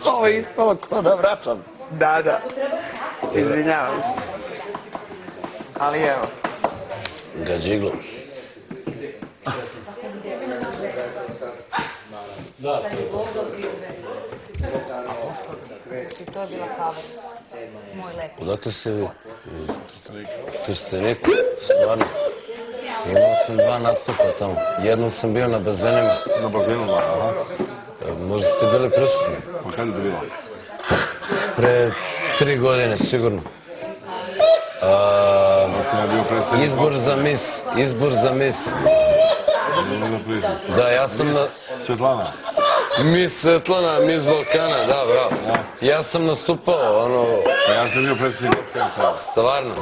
Ovo je ispalo ko da vraćam. Da. Izvinjavam se. Ali evo. Gađiglo. To je bila kava. Moj lep. Odakle ste vi? Tu ste neko, stvarno. Imao sam 2 nastupa tamo. Jednom sam bio na bazenima. Na bazenima, aha. Možda ste bili prisutni. Pa kada je bilo? Pre 3 godine, sigurno. Izbor za mis. Da, ja sam na... Svetlana. Mis Svetlana, mis Balkana, da, bravo. Ja sam nastupao, ono... Pa ja sam bio predsjednik. Stvarno.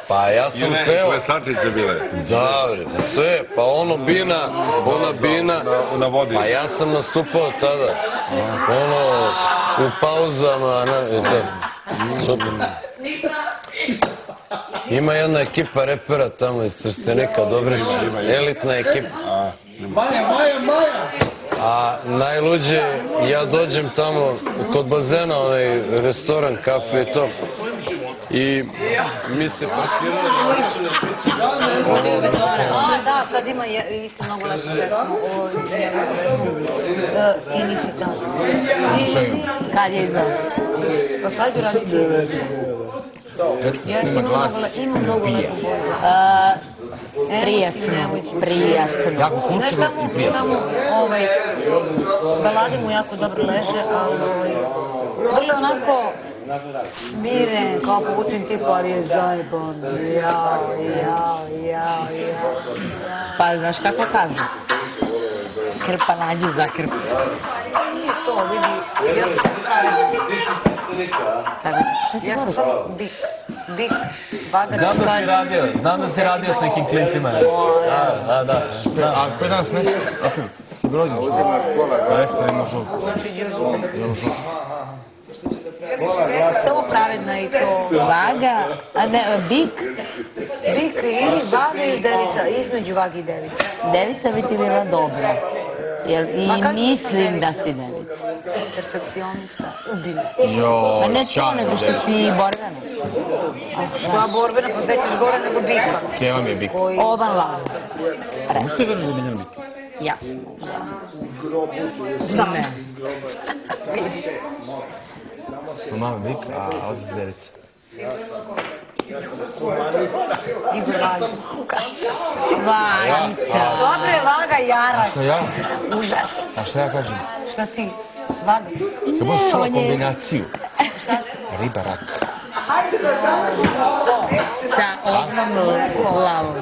Pa ja sam peo... Sve sačice bile. Da, sve, pa ono Bina, ona Bina. Na vodi. Pa ja sam nastupao tada. Ono, u pauzama, super. Ima jedna ekipa repera tamo iz Trstenika, dobri, elitna ekipa. Maja! A najluđe, ja dođem tamo kod bazena, onaj restoran, kafe i to. I mi se parkirali na licu na piću. Da, sad ima isto mnogo lepo pesmu o i nisi tamo. Kad je izdao? Pa sad ću raditi. Ima mnogo lepo prijatno. Znaš šta mu balade mu jako dobro leže, ali vrlo onako smiren, kao povučen tipu, ali je zajeban. Pa znaš kako kažu? Krpa nađe za krpu. Nije to, vidi, ja sam ja sam samo bik, vaga da stvari. Znam da si radio s nekim klincima. Da. A koji danas ne? Si bilo rođen što? Pa jeste, ima žurku. Samo pravedna i to. Vaga, a ne, bik. Bik ili vaga ili devica, između vage i devica. Devica bi ti bila dobra. I mislim da si devica. Perfekcionista, ubila. Pa ne to, nego što si borbena. Koja borbena, pa sve ćeš gore nego bika. Keva mi je bik. Oban lav. Možete veriti da je Miljan bik? Jasno. Znam. Mama bik, a otac devica. Igor Vaga. Vagica. Dobro je Vaga Jarac. Šta ja? Užas. A šta ja kažem? Šta ti? Vaga. Kad budeš čula kombinaciju. Riba rak. Sa ognom lavom.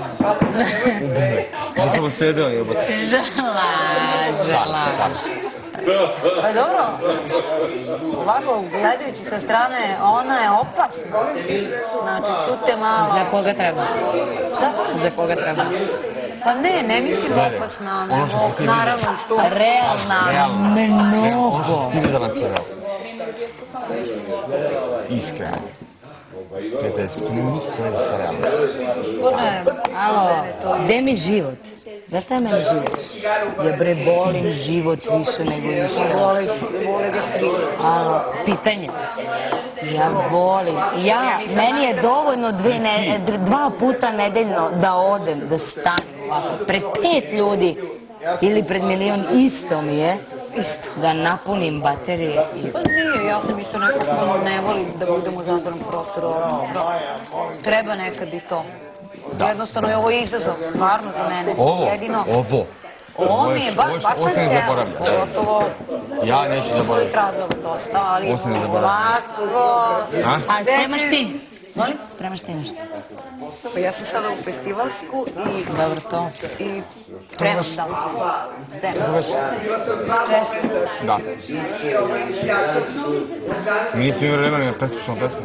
Ja sam sedeo jebote. Laž. Pa dobro, ovako gledajući sa strane, ona je opasna. Znači, tu te malo... Za koga treba? Šta? Za koga treba? Pa ne mislim opasna, nego naravno što... Realna, mnogo. Ono što si ti videla to je real. Iskreno. Prijateljski, to nema nikakve veze sa realnom. Alo, gde mi život? Znaš šta je meni život? Ja bre volim život više nego ništa. Vole ga svi. Alo, pitanje. Ja volim. Meni je dovoljno 2 puta nedeljno da odem, da stanem ovako. Pred 5 ljudi ili pred 1.000.000 isto mi je. Da napunim baterije. Pa nije, ja sam isto neko ko ne voli da budem u zatvornom prostoru. Treba nekad i to. Jednostavno je ovo izazov, stvarno za mene. Ovo mi je baš zaboravlja. Pogotovo Ja neću zaboraviti. Ali ovako... A spremaš ti? Molim? Spremaš ti nešto? Pa ja sam sada u festivalsku i... Dobro to. I spremam da. Da. Mi nismo imali vremena na preslušanu pesmu.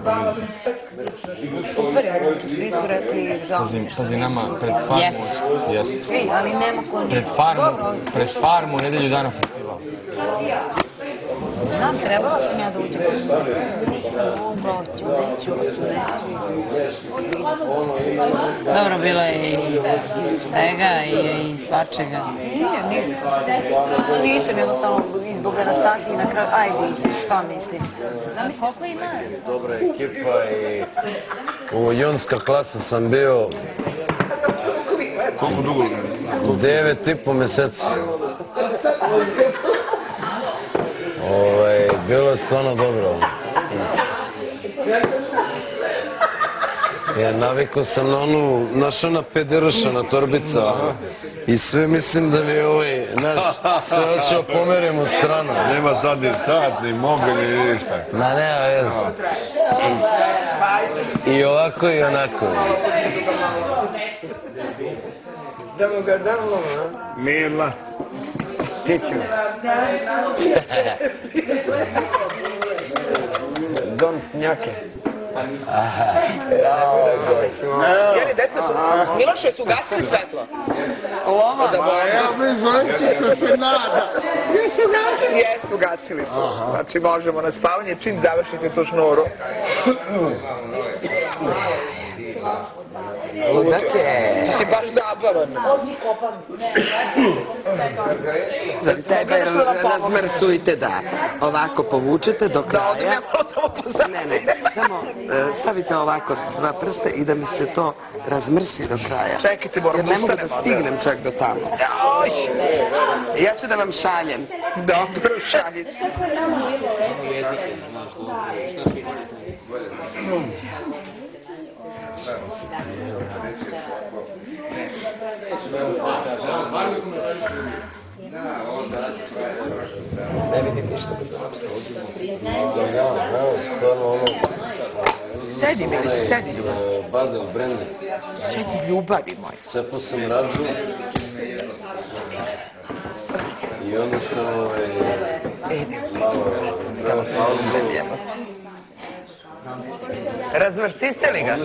Super, svi su rekli žao. Pazi nama pred farmu. Jesu. Svi, ali nema ko nije. Pred farmu nedelju dana festival. Znam, trebala sam ja da uđem. Dobro, bilo je i svega i svačega. Nisam jednostavno izbog Anastasije na kraju, ajde, šta mislim. Koliko ima? Dobra ekipa i u junska klasa sam bio Koliko dugo? 9,5 meseci. Bilo je stvarno dobro. Navikao sam na onu, naš ona pederušana torbica i sve mislim da mi naš sve hoćeo pomerim u stranu. Nema sad ni sat, ni mobil, ni ništa. Ma nema veze. I ovako i onako. Mirla. Tiću. Don Pnjake. Jeli, deca su... Miloše, su ugasili svetlo? Ja mislim što se nada. Jesu, ugasili su. Znači, možemo na spavanje čim završite tu šnuru. Ludake. Ti si baš zabavan. Za sebe razmersujte da ovako povučete do kraja. Da, ne moramo pozaditi. Ne, samo stavite ovako dva prste i da mi se to razmrsi do kraja. Čekajte, moram da jer ne mogu ustanemo. da stignem čak do tamo. Ja ću da vam šaljem. Dobro, šaljite. Ne vidim ništa bez Sedi, Milici, sedi. Badel, brendi. Čekaj, ljubavi moj. Cepao sam rađu i onda sam malo Razmrsiste li ga? Da.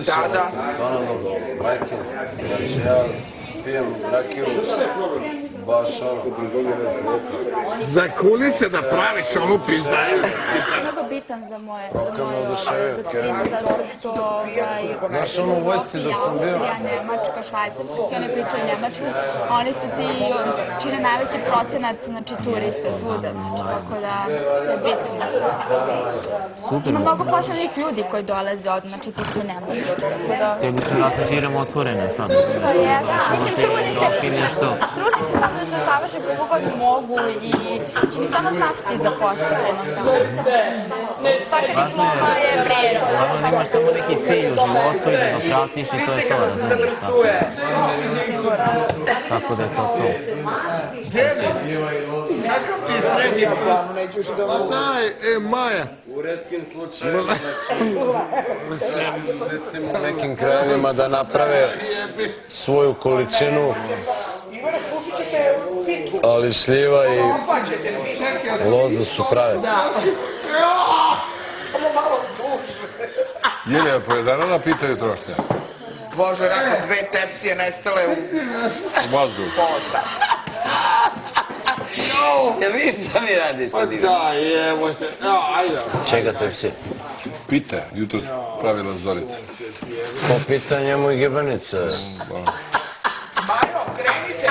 stvarno mnogo majke. Znači ja pijem rakiju baš Za kulise da praviš onu pizdaju. Mnogo bitan za moje oduševio, zato što znaš ono u vojsci dok sam bio? Nemačka, Švajcarska, svi oni pričaju Nemačku, oni su ti čine najveći procenat, znači turista svuda, znači tako da je bitno. Super. Ima mnogo poslovnih ljudi koji dolaze od, znači pričaju Nemačku, tako da... Te mislim da firma otvorena sad. Pa je, da, mislim trudi se da se savrše kako god mogu i će mi stvarno značiti za posao, jednostavno. Svaka diploma je vredna. Samo imaš samo neki cilj u životu i da ga pratiš i to je to, razumiješ? Tako da je to to. Daj, Maja. U retkim slučajima, mislim, recimo u nekim krajevima da naprave svoju količinu, ali šljiva i loza su prave. Jelija, pojedana pitaju trošnja. Bože, nakon 2 tepsije nestale u vazduh. posa. Jel vidiš šta mi radiš? Pa da, evo se. Ajde. Čega tepsi? Pite, jutro pravila Zorica. Po pitanjemu i gebanica. Majo, krenite!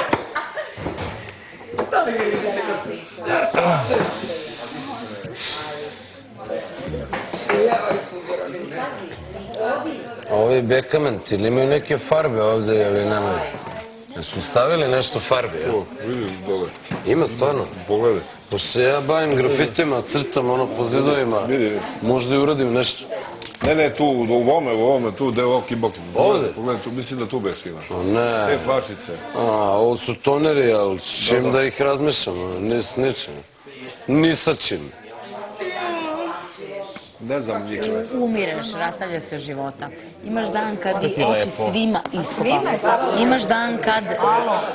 Ovi bekamenti, ili imaju neke farbe ovde ili nemaju? Jesu stavili nešto farbe, ja? Vidiš dole. Ima stvarno? Pogledaj. Pošto ja bavim grafitima, crtam ono po zidovima, možda i uradim nešto. Ne, tu, u ovome, tu, gde je oki bok. Ovde? Pogledaj, tu, mislim da tu beš imaš. Ne. Te flačice. Ovo su toneri, ali s čim da ih razmišljam, ni s ničim. Ni sa čim. Ne znam njih. Umireš, rastavlja se života. Imaš dan kad i oči svima iskopa. Imaš dan kad...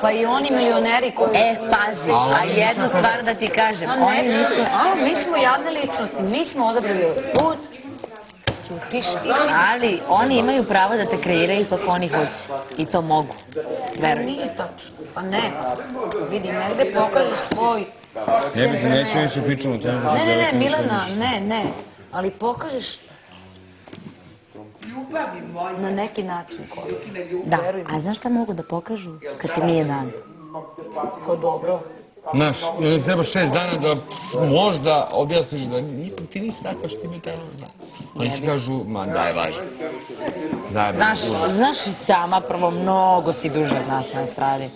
Pa i oni milioneri koji... Pazi, a jednu stvar da ti kažem. Oni nisu... Mi smo javne ličnosti, mi smo odabrali put. Ćutiš. Ali oni imaju pravo da te kreiraju kako oni hoće. I to mogu. Veruj. Nije tačno. Pa ne. Vidi, negde pokažeš svoj... Neću više pričamo o tome. Ne, Milana, ne. Ali pokažeš Na neki način. Da, a znaš šta mogu da pokažu kad ti nije dan? Ko dobro. Znaš, ne treba 6 dana da možda objasniš da ti nisi takva što ti me telo zna. Oni ti kažu, ma daj, važi. Znaš i sama, prvo mnogo si duže od nas na estradi.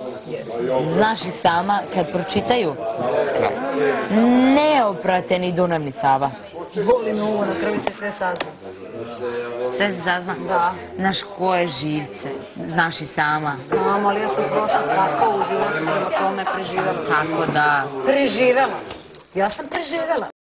Znaš i sama, kad pročitaju, neoprateni Dunav ni Sava. Boli me uvo, na kraju se sve sazna. Sve se sazna? Da. Znaš ko je živce, znaš i sama. Znam, ali ja sam prošla pakao u životu, prema tome preživjela. Tako da... Preživjela. Ja sam preživjela.